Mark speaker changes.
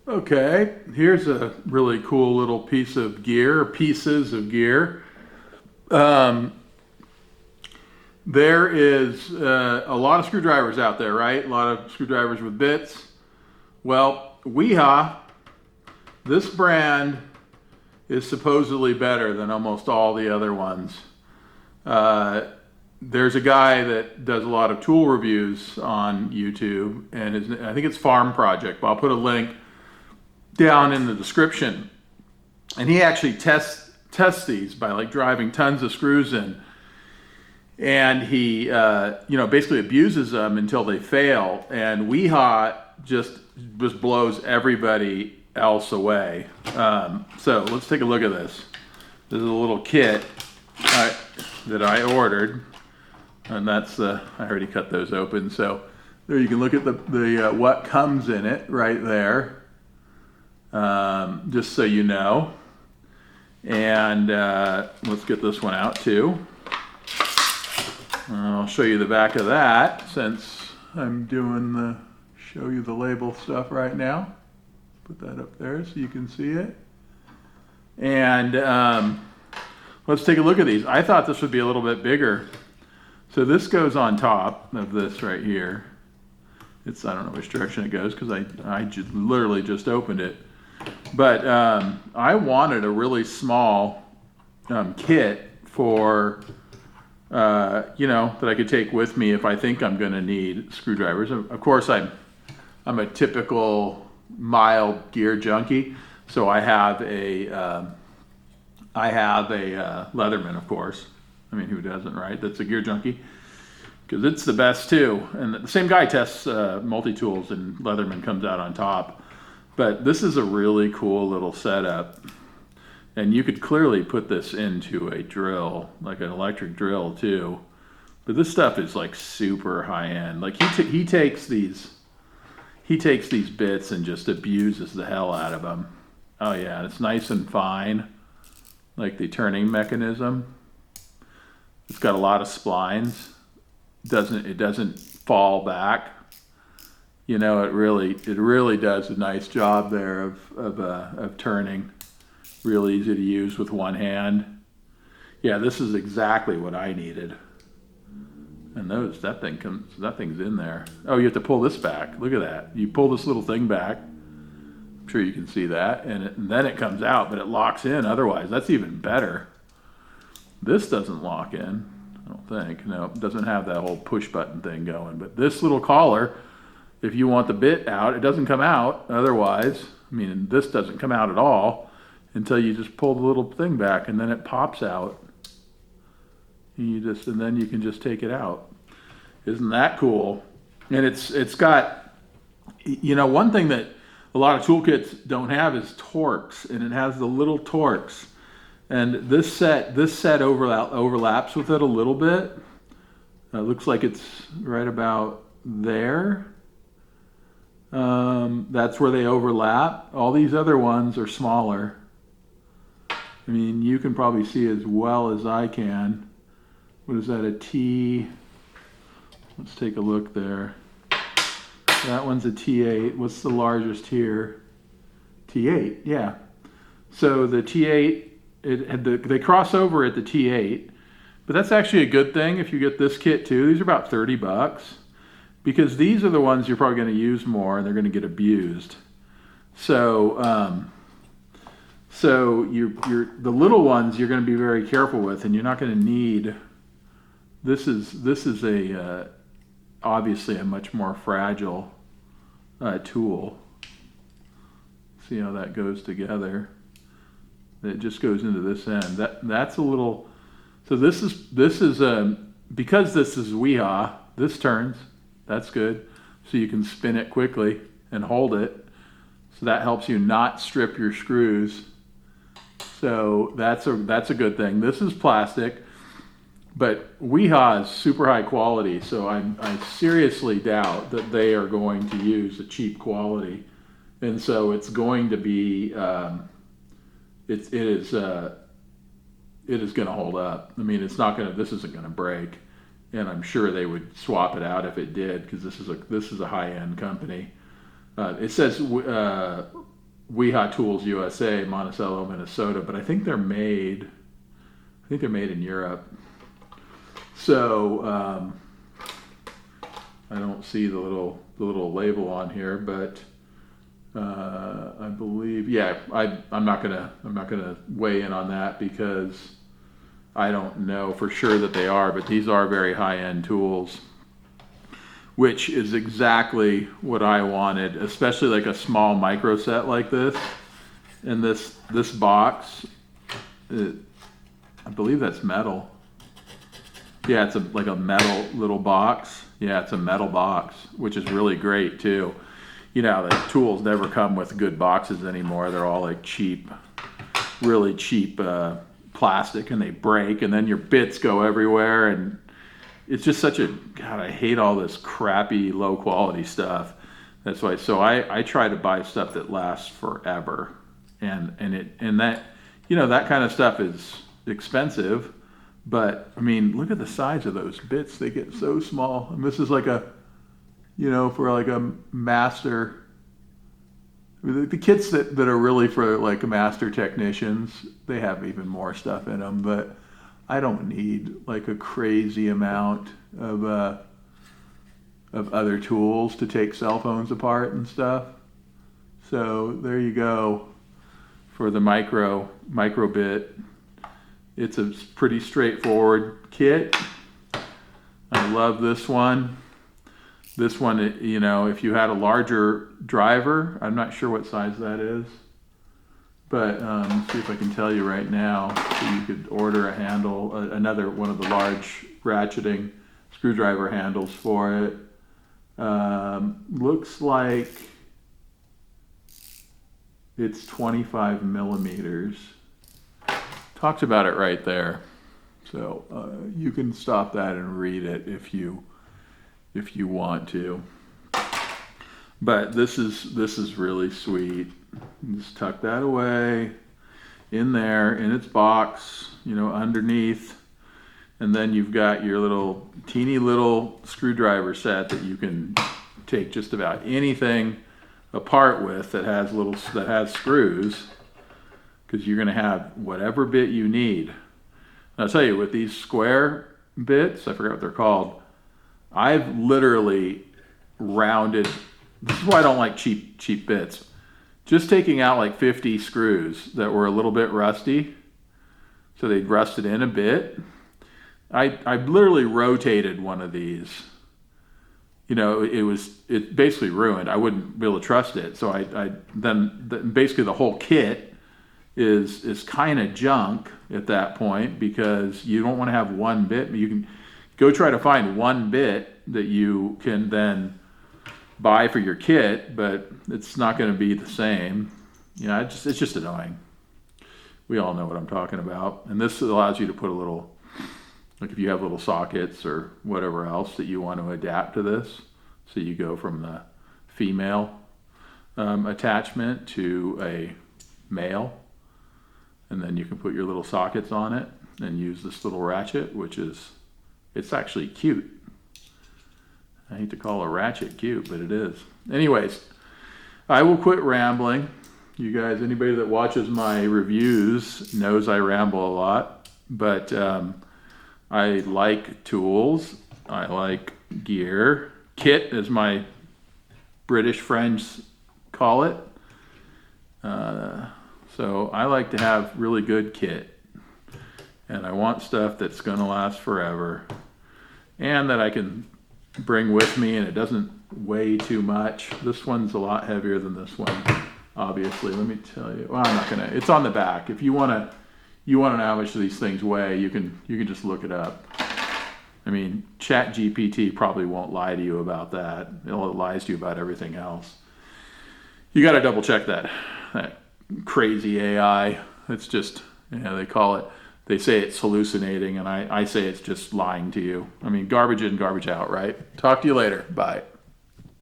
Speaker 1: Okay, here's a really cool little piece of gear, or pieces of gear. Um, there is a lot of screwdrivers out there, right? A lot of screwdrivers with bits. Well, Wiha, this brand is supposedly better than almost all the other ones. Uh, there's a guy that does a lot of tool reviews on YouTube, and I think it's Farm Project, but I'll put a link down in the description. And he actually tests these by like driving tons of screws in, and he basically abuses them until they fail. And Wiha just blows everybody else away. So let's take a look at this. This is a little kit that I ordered, and that's I already cut those open. So there you can look at the what comes in it right there. Just so you know. And let's get this one out too. I'll show you the back of that since I'm doing the show you the label stuff right now. Put that up there so you can see it. And let's take a look at these. I thought this would be a little bit bigger. So this goes on top of this right here. I don't know which direction it goes because I literally just opened it. But I wanted a really small kit for, that I could take with me if I think I'm going to need screwdrivers. Of course, I'm a typical mild gear junkie, so I have a Leatherman, of course. I mean, who doesn't, right? That's a gear junkie because it's the best too. And the same guy tests multi-tools, and Leatherman comes out on top. But this is a really cool little setup, and you could clearly put this into a drill, like an electric drill too. But this stuff is like super high end. Like he takes these bits and just abuses the hell out of them. Oh yeah, it's nice and fine, like the turning mechanism. It's got a lot of splines. It doesn't fall back. You know, it really does a nice job there of turning. Real easy to use with one hand. Yeah, this is exactly what I needed. And notice that thing's in there. Oh, you have to pull this back. Look at that. You pull this little thing back. I'm sure you can see that, and then it comes out, but it locks in. Otherwise, that's even better. This doesn't lock in, I don't think. No, it doesn't have that whole push button thing going. But this little collar, if you want the bit out, it doesn't come out otherwise. I mean, this doesn't come out at all until you just pull the little thing back, and then it pops out. And then you can just take it out. Isn't that cool? And it's got, one thing that a lot of toolkits don't have is torx, and it has the little torx. And this set overlaps with it a little bit. It looks like it's right about there. That's where they overlap. All these other ones are smaller. I mean, you can probably see as well as I can. What is that, a T? Let's take a look there. That one's a T8. What's the largest here? T8, yeah. So the T8, they cross over at the T8, but that's actually a good thing if you get this kit too. These are about $30. Because these are the ones you're probably going to use more, and they're going to get abused. So, the little ones you're going to be very careful with, and you're not going to need. This is obviously a much more fragile tool. See how that goes together? It just goes into this end. That's a little. So this is because this is Wiha. This turns. That's good. So you can spin it quickly and hold it. So that helps you not strip your screws. So that's a good thing. This is plastic, but Wiha is super high quality. So I seriously doubt that they are going to use a cheap quality, and so it's going to be it is going to hold up. I mean, this isn't going to break. And I'm sure they would swap it out if it did, because this is a high-end company. It says Wiha Tools USA, Monticello, Minnesota, but I think they're made in Europe. So I don't see the little label on here, but I believe, yeah, I'm not gonna weigh in on that because I don't know for sure that they are, but these are very high-end tools, which is exactly what I wanted, especially like a small micro set like this. And this box, I believe that's metal. Yeah, it's like a metal little box. Yeah, it's a metal box, which is really great too. You know, the tools never come with good boxes anymore. They're all like cheap, really cheap plastic, and they break, and then your bits go everywhere, and it's just such a, God, I hate all this crappy low quality stuff. That's why, so I try to buy stuff that lasts forever, and that, you know, that kind of stuff is expensive, but I mean, look at the size of those bits. They get so small, and this is like a, you know, for like a master, the kits that are really for like master technicians, they have even more stuff in them, but I don't need like a crazy amount of other tools to take cell phones apart and stuff. So there you go for the micro bit. It's a pretty straightforward kit. I love this one. This one, you know, if you had a larger driver, I'm not sure what size that is, but let's see if I can tell you right now. So you could order a handle, another one of the large ratcheting screwdriver handles for it. Looks like it's 25 millimeters. Talks about it right there. So you can stop that and read it if you want to. But this is really sweet. Just tuck that away in there in its box, you know, underneath, and then you've got your little teeny little screwdriver set that you can take just about anything apart with that has screws, because you're going to have whatever bit you need. And I'll tell you, with these square bits, I forgot what they're called, I've literally rounded. This is why I don't like cheap bits. Just taking out like 50 screws that were a little bit rusty, so they'd rusted in a bit. I literally rotated one of these. You know, it basically ruined. I wouldn't be able to trust it. So then basically the whole kit is kind of junk at that point, because you don't want to have one bit. You can go try to find one bit that you can then buy for your kit, but it's not going to be the same. You know, it's just annoying. We all know what I'm talking about. And this allows you to put a little, like if you have little sockets or whatever else that you want to adapt to this. So you go from the female attachment to a male, and then you can put your little sockets on it and use this little ratchet, which is, it's actually cute. I hate to call a ratchet cute, but it is. Anyways, I will quit rambling. You guys, anybody that watches my reviews knows I ramble a lot, but I like tools. I like gear. Kit, as my British friends call it. So I like to have really good kit. And I want stuff that's going to last forever, and that I can bring with me, and it doesn't weigh too much. This one's a lot heavier than this one, obviously. Let me tell you. Well, I'm not gonna. It's on the back. If you wanna know how much these things weigh, you can just look it up. I mean, ChatGPT probably won't lie to you about that. It lies to you about everything else. You got to double check that crazy AI. It's just, you know, they say it's hallucinating, and I say it's just lying to you. I mean, garbage in, garbage out, right? Talk to you later. Bye.